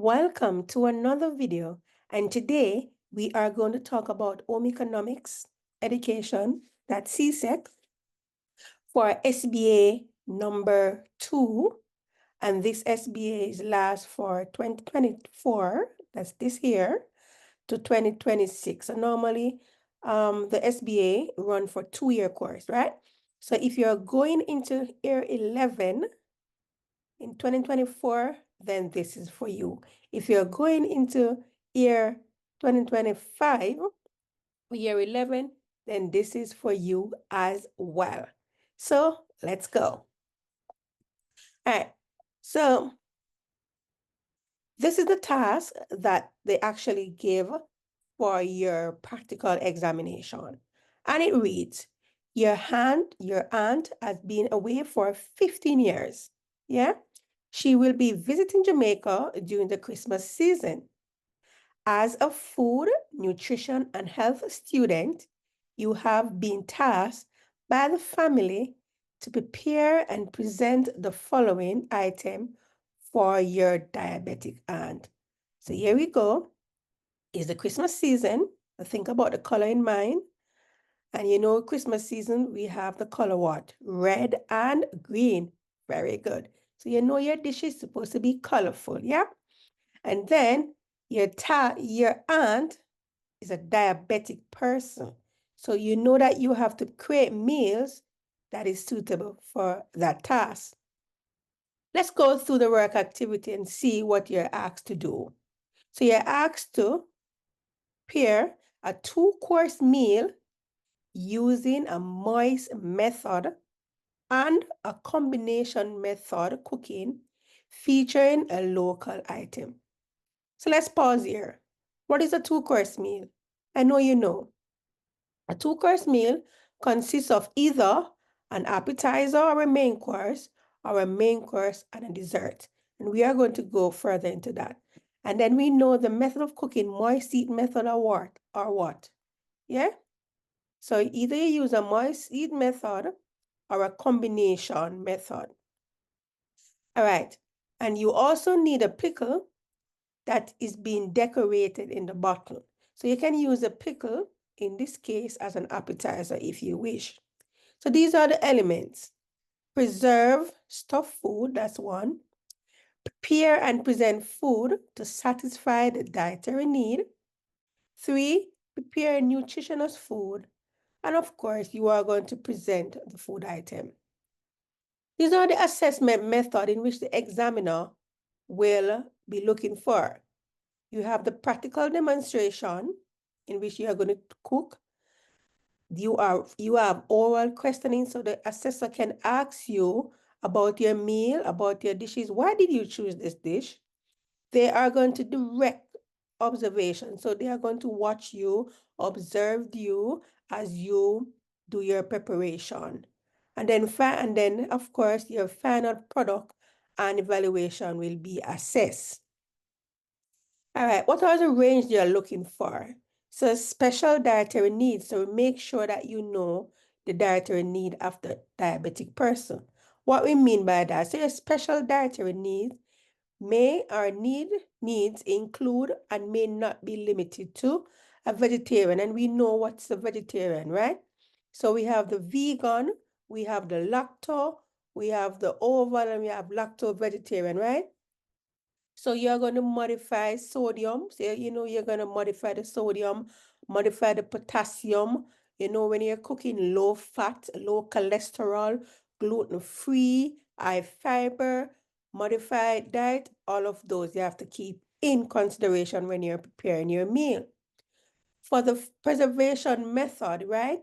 Welcome to another video, and today we are going to talk about home economics education, that's CSEC, for SBA number 2, and this SBA is last for 2024, that's this year, to 2026. So normally the SBA run for 2-year course, right? So if you're going into year 11 in 2024, then this is for you. If you're going into year 2025, year 11, then this is for you as well. So let's go. All right. So this is the task that they actually give for your practical examination. And it reads, your aunt has been away for 15 years. Yeah? She will be visiting Jamaica during the Christmas season. As a food, nutrition, and health student, you have been tasked by the family to prepare and present the following item for your diabetic aunt. So here we go. It's the Christmas season. Think about the color in mind. And you know, Christmas season, we have the color what? Red and green. Very good. So you know your dish is supposed to be colorful, yeah? And then your aunt is a diabetic person. So you know that you have to create meals that is suitable for that task. Let's go through the work activity and see what you're asked to do. So you're asked to prepare a 2-course meal using a moist method and a combination method cooking featuring a local item. So let's pause here. What is a 2-course meal? I know you know. A 2-course meal consists of either an appetizer or a main course, or a main course and a dessert. And we are going to go further into that. And then we know the method of cooking, moist heat method or what? Yeah? So either you use a moist heat method or a combination method. All right. And you also need a pickle that is being decorated in the bottle. So you can use a pickle, in this case, as an appetizer if you wish. So these are the elements. Preserve stuffed food, that's one. Prepare and present food to satisfy the dietary need. 3, prepare nutritious food. And of course, you are going to present the food item. These are the assessment method in which the examiner will be looking for. You have the practical demonstration in which you are going to cook. You have oral questioning, so the assessor can ask you about your meal, about your dishes. Why did you choose this dish? They are going to direct observation. So they are going to watch you, observe you as you do your preparation. And then of course, your final product and evaluation will be assessed. All right, what are the range you're looking for? So special dietary needs. So make sure that you know the dietary need of the diabetic person. What we mean by that, so your special dietary needs needs include and may not be limited to a vegetarian. And we know what's a vegetarian, right? So we have the vegan, we have the lacto, we have the oval, and we have lacto vegetarian, right? So you're going to modify sodium. So, you know, you're going to modify the sodium, modify the potassium. You know, when you're cooking low fat, low cholesterol, gluten-free, high fiber, modified diet, all of those you have to keep in consideration when you're preparing your meal. For the preservation method, right?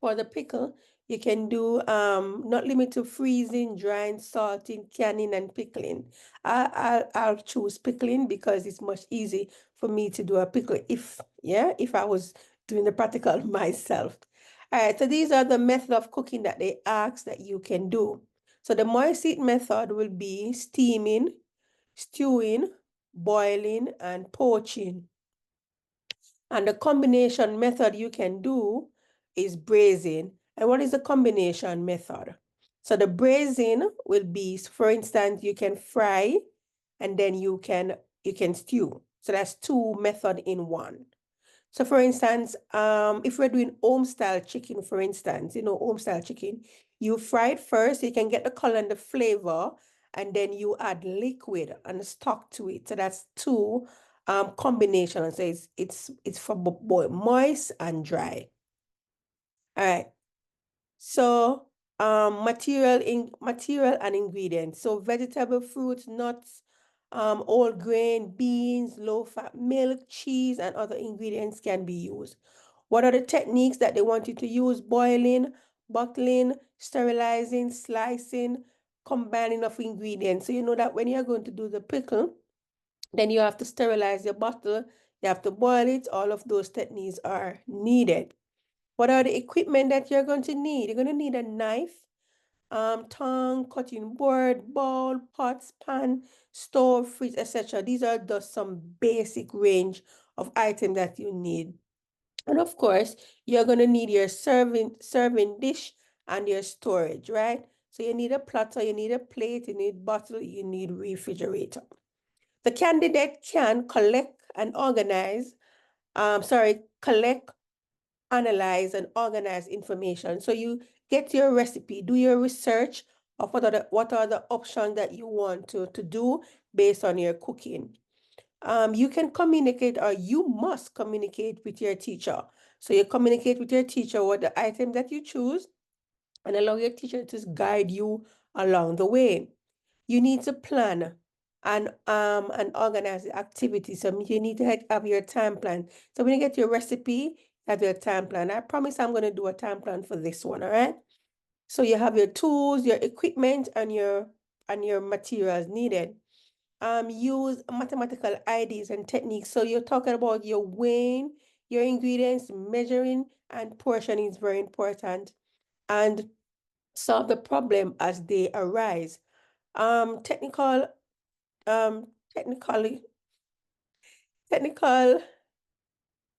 For the pickle, you can do not limit to freezing, drying, salting, canning, and pickling. I'll choose pickling because it's much easy for me to do a pickle if I was doing the practical myself. All right, so these are the method of cooking that they ask that you can do. So the moist heat method will be steaming, stewing, boiling, and poaching. And the combination method you can do is braising. And what is the combination method? So the braising will be, for instance, you can fry and then you can you can stew. So that's 2 methods in one. So for instance, if we're doing home style chicken, for instance, home style chicken, you fry it first, you can get the color and the flavor, and then you add liquid and stock to it. So that's 2 combinations. So it's for both moist and dry. All right. So material and ingredients. So vegetable, fruits, nuts, whole grain, beans, low-fat milk, cheese, and other ingredients can be used. What are the techniques that they want you to use? Boiling, bottling, sterilizing, slicing, combining of ingredients. So you know that when you're going to do the pickle, then you have to sterilize your bottle, you have to boil it. All of those techniques are needed. What are the equipment that you're going to need? You're going to need a knife, tongue, cutting board, bowl, pots, pan, stove, fridge, etc. These are just some basic range of items that you need. And of course, you're going to need your serving dish and your storage, right? So you need a platter, you need a plate, you need bottle, you need refrigerator. The candidate can collect, analyze, and organize information. So you get your recipe, do your research of what are the options that you want to do based on your cooking. You can communicate, or you must communicate with your teacher. So you communicate with your teacher what the item that you choose, and allow your teacher to guide you along the way. You need to plan and organize the activity. So you need to have your time plan. So when you get your recipe, have your time plan. I promise I'm going to do a time plan for this one, all right? So you have your tools, your equipment, and your materials needed. Use mathematical IDs and techniques. So you're talking about your weighing, your ingredients, measuring, and portioning is very important. And solve the problem as they arise. Technical,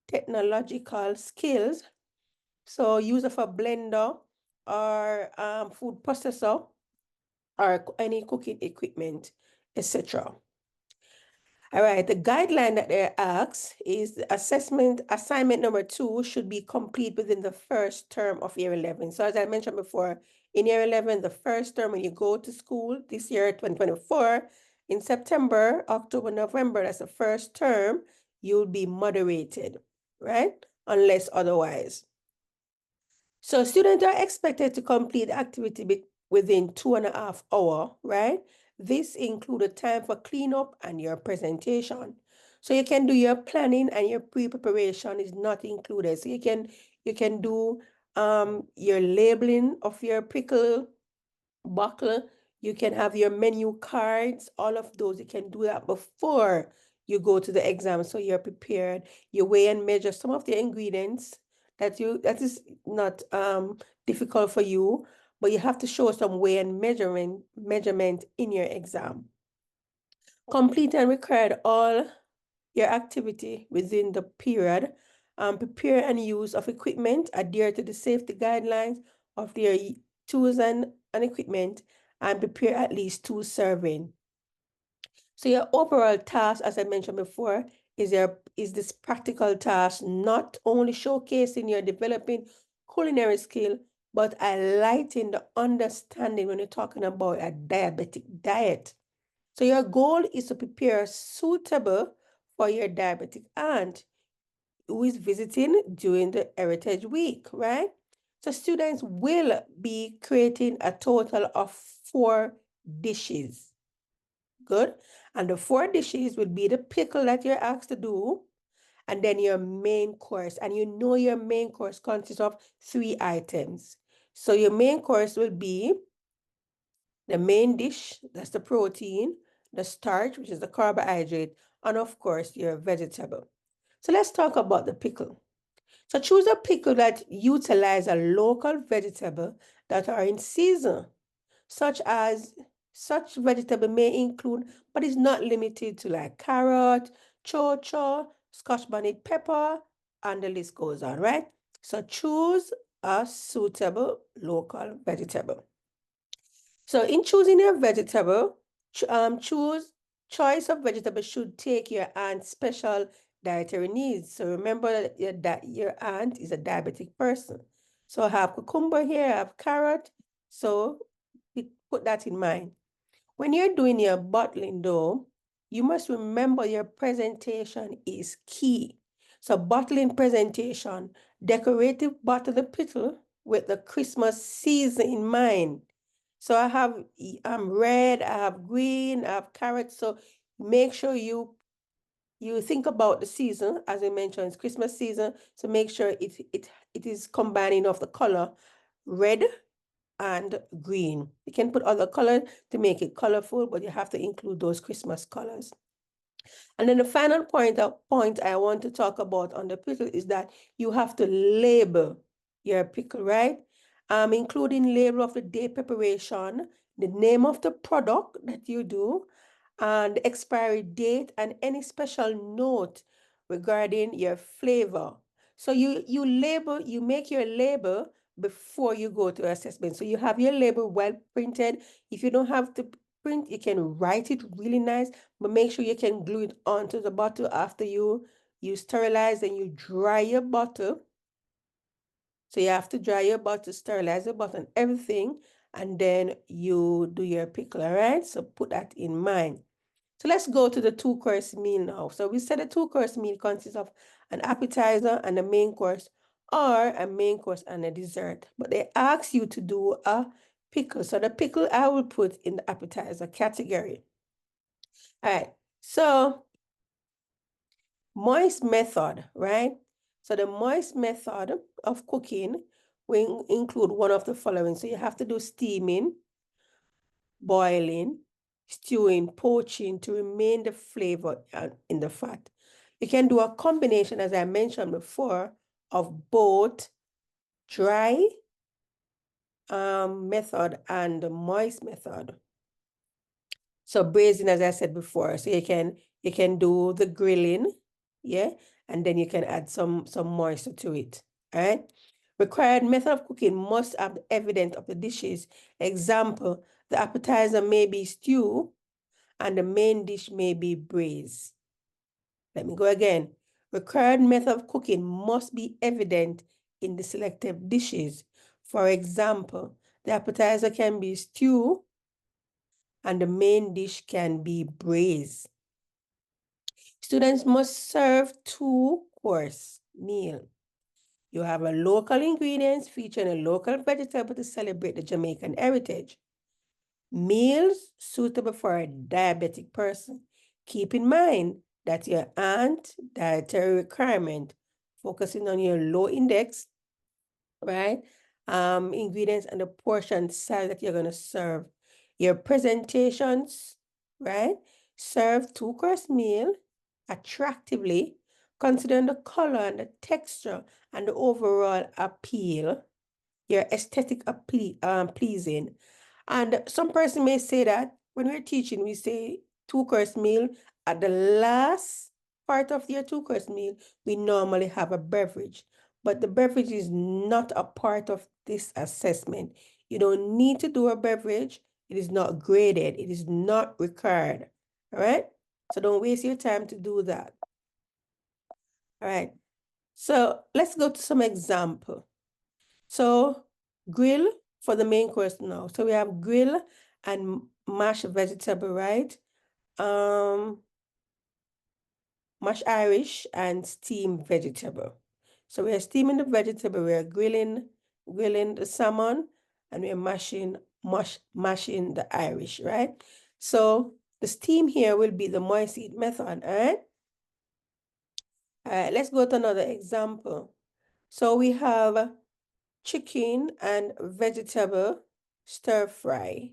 technological skills. So use of a blender or food processor or any cooking equipment, etc. All right, the guideline that they ask is the assignment number 2 should be complete within the first term of year 11. So as I mentioned before, in year 11, the first term when you go to school this year, 2024, in September, October, November, that's the first term, you'll be moderated, right? Unless otherwise. So students are expected to complete the activity within 2.5 hours, right? This includes a time for cleanup and your presentation. So you can do your planning, and your pre-preparation is not included. So you can do your labeling of your pickle buckle. You can have your menu cards, all of those. You can do that before you go to the exam, so you're prepared. You weigh and measure some of the ingredients that is not difficult for you, but you have to show some weigh and measurement in your exam. Complete and record all your activity within the period. Prepare and use of equipment, adhere to the safety guidelines of their tools and equipment, and prepare at least 2 serving. So your overall task, as I mentioned before, is this practical task not only showcasing your developing culinary skill, but highlighting the understanding when you're talking about a diabetic diet. So your goal is to prepare suitable for your diabetic aunt who is visiting during the Heritage Week, right? So students will be creating a total of 4 dishes. Good. And the 4 dishes will be the pickle that you're asked to do, and then your main course. And you know your main course consists of 3 items. So your main course will be the main dish, that's the protein, the starch, which is the carbohydrate, and of course, your vegetable. So let's talk about the pickle. So choose a pickle that utilize a local vegetable that are in season, such vegetable may include, but is not limited to, like carrot, chocho, Scotch bonnet pepper, and the list goes on, right? So choose a suitable local vegetable. So in choosing your vegetable, choose choice of vegetables should take your aunt's special dietary needs. So remember that your aunt is a diabetic person. So I have cucumber here, I have carrot. So put that in mind. When you're doing your bottling though, you must remember your presentation is key. So bottling presentation, decorative bottle the pickle with the Christmas season in mind. So I have red, I have green, I have carrots. So make sure you think about the season, as I mentioned, it's Christmas season. So make sure it is combining of the color red and green. You can put other colors to make it colorful, but you have to include those Christmas colors. And then the final point I want to talk about on the pickle is that you have to label your pickle, right? Including label of the day preparation, the name of the product that you do, and the expiry date, and any special note regarding your flavor. So you make your label before you go to assessment. So you have your label well printed. If you don't have to print, you can write it really nice, but make sure you can glue it onto the bottle after you sterilize and you dry your bottle. So you have to dry your bottle, sterilize the bottle and everything, and then you do your pickle, all right? So put that in mind. So let's go to the two-course meal now. So we said a two-course meal consists of an appetizer and a main course, or a main course and a dessert. But they ask you to do a pickle. So the pickle I will put in the appetizer category. All right. So moist method, right? So the moist method of cooking will include one of the following. So you have to do steaming, boiling, stewing, poaching to remain the flavor in the fat. You can do a combination, as I mentioned before, of both dry method and the moist method. So braising, as I said before, so you can do the grilling, yeah, and then you can add some moisture to it, all right? Required method of cooking must have the evidence of the dishes. Example, the appetizer may be stew, and the main dish may be braised. Let me go again. Required method of cooking must be evident in the selected dishes. For example, the appetizer can be stew and the main dish can be braised. Students must serve two-course meal. You have a local ingredients featuring a local vegetable to celebrate the Jamaican heritage. Meals suitable for a diabetic person. Keep in mind that your aunt dietary requirement, focusing on your low index, right? Ingredients and the portion size that you're going to serve. Your presentations, right? Serve two-course meal attractively, considering the color and the texture and the overall appeal, your aesthetic pleasing. And some person may say that when we're teaching, we say two-course meal. At the last part of your two-course meal, we normally have a beverage. But the beverage is not a part of this assessment. You don't need to do a beverage. It is not graded. It is not required. All right? So don't waste your time to do that. All right. So let's go to some example. So grill for the main course now. So we have grill and mashed vegetable, right? Mashed Irish and steamed vegetable. So we're steaming the vegetable, we're grilling the salmon, and we're mashing the Irish, right? So the steam here will be the moist heat method, all right? All right, let's go to another example. So we have chicken and vegetable stir fry,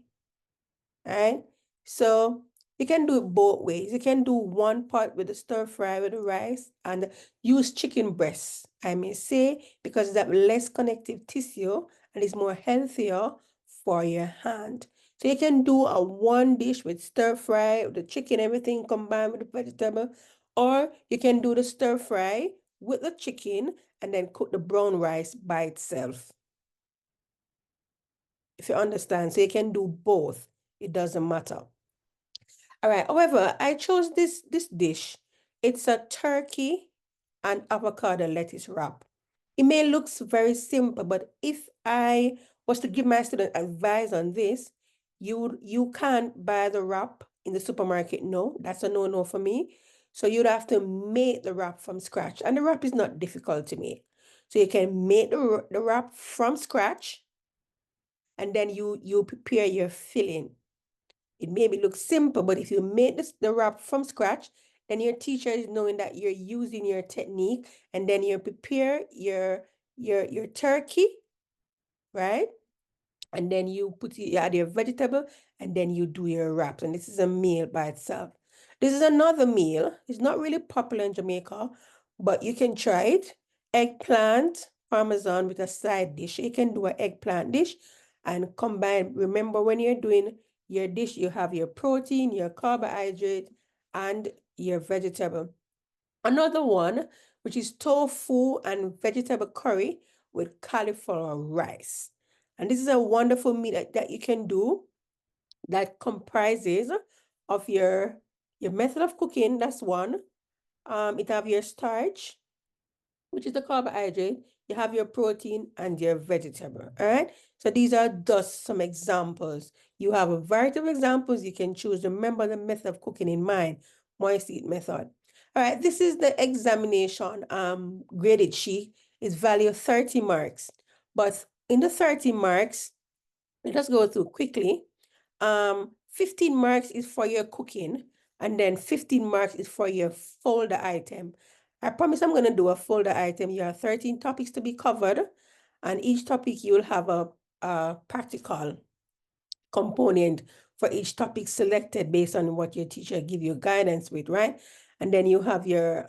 right? So you can do it both ways. You can do one part with the stir fry with the rice and use chicken breasts, I may say, because that less connective tissue and is more healthier for your hand. So you can do a one dish with stir fry, the chicken, everything combined with the vegetable, or you can do the stir fry with the chicken and then cook the brown rice by itself. If you understand, so you can do both. It doesn't matter. All right. However, I chose this dish. It's a turkey and avocado lettuce wrap. It may look very simple, but if I was to give my student advice on this, you can't buy the wrap in the supermarket. No, that's a no-no for me. So you'd have to make the wrap from scratch. And the wrap is not difficult to make. So you can make the wrap from scratch, and then you prepare your filling. It maybe looks simple, but if you make the wrap from scratch, then your teacher is knowing that you're using your technique, and then you prepare your turkey, right? And then you add your vegetable, and then you do your wraps. And this is a meal by itself. This is another meal. It's not really popular in Jamaica, but you can try it. Eggplant parmesan with a side dish. You can do an eggplant dish and combine. Remember, when you're doing your dish, you have your protein, your carbohydrate, and your vegetable. Another one, which is tofu and vegetable curry with cauliflower rice. And this is a wonderful meal that you can do that comprises of your method of cooking. That's one. It have your starch, which is the carbohydrate. You have your protein and your vegetable. All right. So these are just some examples. You have a variety of examples you can choose. Remember the method of cooking in mind, moist eat method. All right, this is the examination graded sheet. It's value 30 marks. But in the 30 marks, let us go through quickly. 15 marks is for your cooking, and then 15 marks is for your folder item. I promise I'm going to do a folder item. You have 13 topics to be covered, and each topic you will have a practical component for each topic selected based on what your teacher give you guidance with, right? And then you have your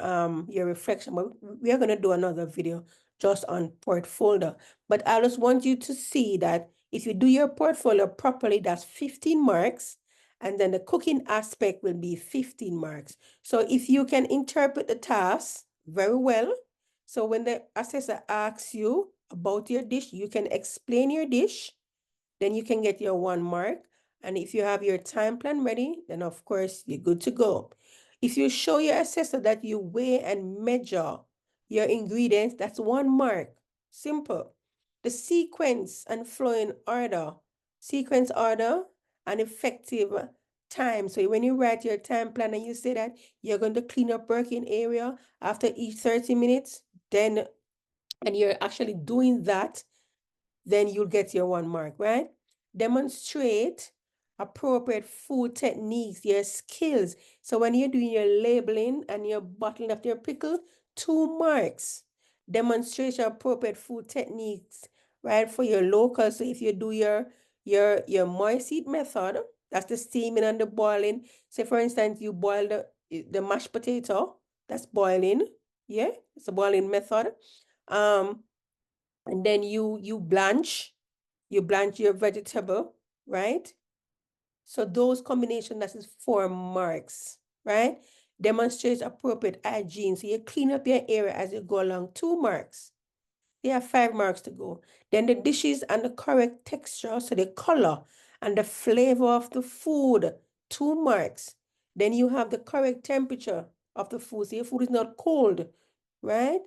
reflection. But we are going to do another video just on portfolio. But I just want you to see that if you do your portfolio properly, that's 15 marks. And then the cooking aspect will be 15 marks. So if you can interpret the task very well, so when the assessor asks you about your dish, you can explain your dish, then you can get your 1 mark. And if you have your time plan ready, then of course you're good to go. If you show your assessor that you weigh and measure your ingredients, that's 1 mark. Simple. The sequence and flow in order, sequence order and effective time. So when you write your time plan and you say that you're going to clean up working area after each 30 minutes, then, and you're actually doing that, then you'll get your 1 mark, right? Demonstrate appropriate food techniques, your skills. So when you're doing your labeling and you're bottling up your pickle, 2 marks. Demonstrate your appropriate food techniques, right? For your local. So if you do your moist heat method, that's the steaming and the boiling. Say for instance, you boil the mashed potato, that's boiling. Yeah, it's a boiling method. And then you blanch your vegetable, right? So those combination, that is 4 marks, right? Demonstrates appropriate hygiene. So you clean up your area as you go along, 2 marks. You have 5 marks to go. Then the dishes and the correct texture, so the color and the flavor of the food, 2 marks. Then you have the correct temperature of the food. So your food is not cold, right?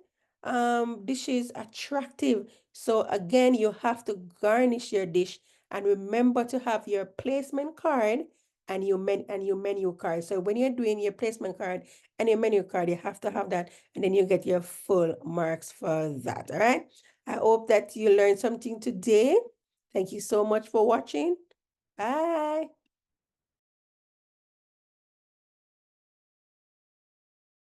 Dish is attractive. So again, you have to garnish your dish, and remember to have your placement card and your menu card. So when you're doing your placement card and your menu card, you have to have that, and then you get your full marks for that. All right. I hope that you learned something today. Thank you so much for watching. Bye.